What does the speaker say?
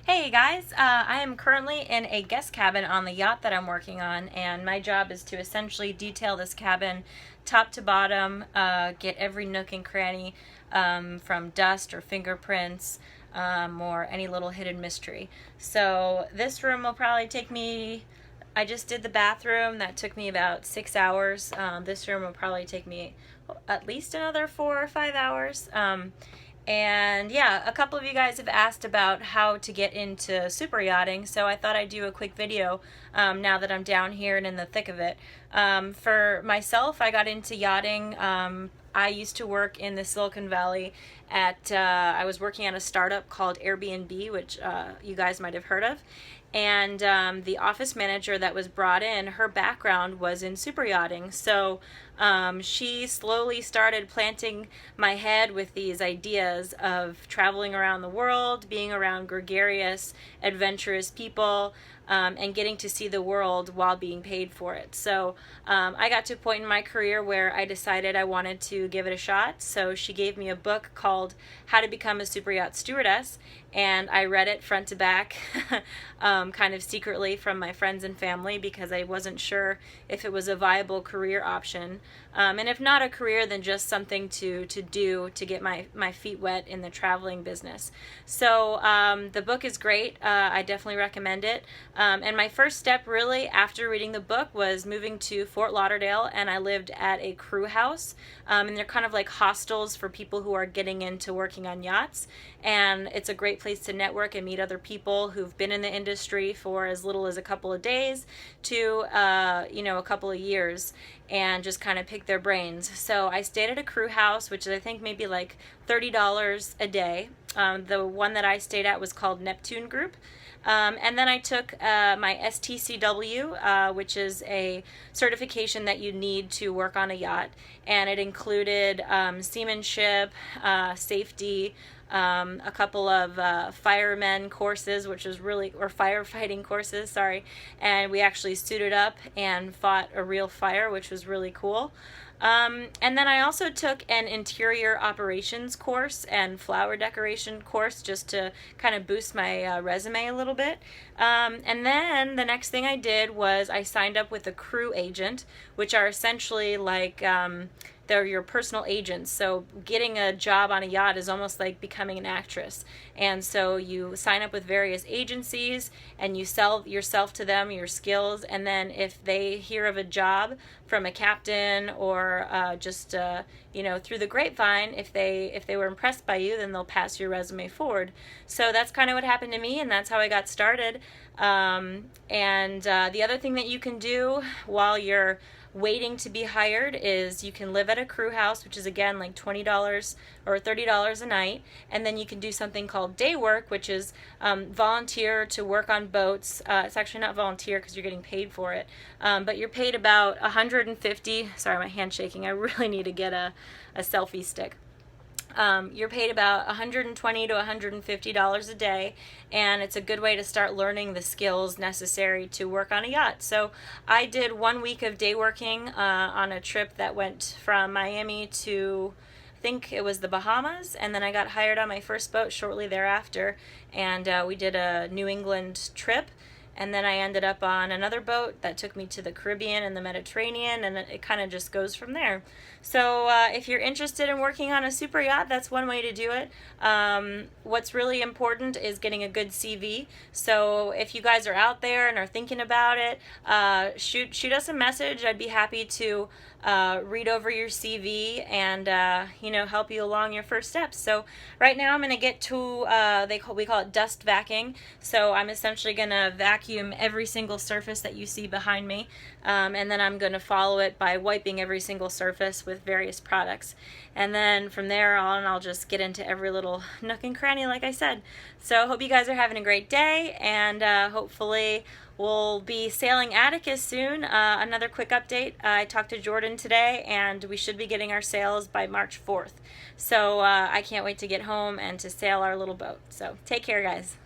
Hey guys, I am currently in a guest cabin on the yacht that I'm working on, and my job is to essentially detail this cabin top to bottom, get every nook and cranny from dust or fingerprints or any little hidden mystery. So this room will probably take me, I just did the bathroom, that took me about 6 hours. This room will probably take me at least another 4 or 5 hours. And yeah, a couple of you guys have asked about how to get into super yachting, so I thought I'd do a quick video now that I'm down here and in the thick of it. For myself, I got into yachting. I used to work in the Silicon Valley I was working at a startup called Airbnb, which you guys might have heard of. And the office manager that was brought in, her background was in super yachting. So she slowly started planting my head with these ideas of traveling around the world, being around gregarious, adventurous people, and getting to see the world while being paid for it. So I got to a point in my career where I decided I wanted to give it a shot. So she gave me a book called How to Become a Super Yacht Stewardess, and I read it front to back kind of secretly from my friends and family because I wasn't sure if it was a viable career option. And if not a career, then just something to do to get my feet wet in the traveling business. So the book is great. I definitely recommend it. And my first step really after reading the book was moving to Fort Lauderdale, and I lived at a crew house. And they're kind of like hostels for people who are getting into working on yachts. And it's a great place to network and meet other people who've been in the industry for as little as a couple of days to a couple of years, and just kind of pick their brains. So I stayed at a crew house, which is I think maybe like $30 a day. The one that I stayed at was called Neptune Group. And then I took my STCW, which is a certification that you need to work on a yacht, and it included seamanship, safety, a couple of firemen courses, which was really, or firefighting courses, sorry, and we actually suited up and fought a real fire, which was really cool. And then I also took an interior operations course and flower decoration course just to kind of boost my resume a little bit. And then the next thing I did was I signed up with a crew agent, which are essentially like they're your personal agents. So getting a job on a yacht is almost like becoming an actress. And so you sign up with various agencies and you sell yourself to them, your skills, and then if they hear of a job from a captain or just through the grapevine, if they were impressed by you, then they'll pass your resume forward. So that's kind of what happened to me, and that's how I got started. The other thing that you can do while you're waiting to be hired is you can live at a crew house, which is again like $20 or $30 a night, and then you can do something called day work, which is volunteer to work on boats. It's actually not volunteer because you're getting paid for it, but you're paid about 150. Sorry, my hand's shaking. I really need to get a selfie stick. You're paid about $120 to $150 a day, and it's a good way to start learning the skills necessary to work on a yacht. So I did 1 week of day working on a trip that went from Miami to, I think it was the Bahamas, and then I got hired on my first boat shortly thereafter, and we did a New England trip. And then I ended up on another boat that took me to the Caribbean and the Mediterranean, and it kind of just goes from there. So if you're interested in working on a super yacht, that's one way to do it. What's really important is getting a good CV. So if you guys are out there and are thinking about it, shoot us a message. I'd be happy to read over your CV and help you along your first steps. So right now I'm going to get to we call it dust vacuuming. So I'm essentially going to vacuum every single surface that you see behind me, and then I'm going to follow it by wiping every single surface with various products, and then from there on I'll just get into every little nook and cranny like I said. So I hope you guys are having a great day, and hopefully we'll be sailing Atticus soon. Another quick update, I talked to Jordan today, and we should be getting our sails by March 4th. So I can't wait to get home and to sail our little boat. So take care, guys.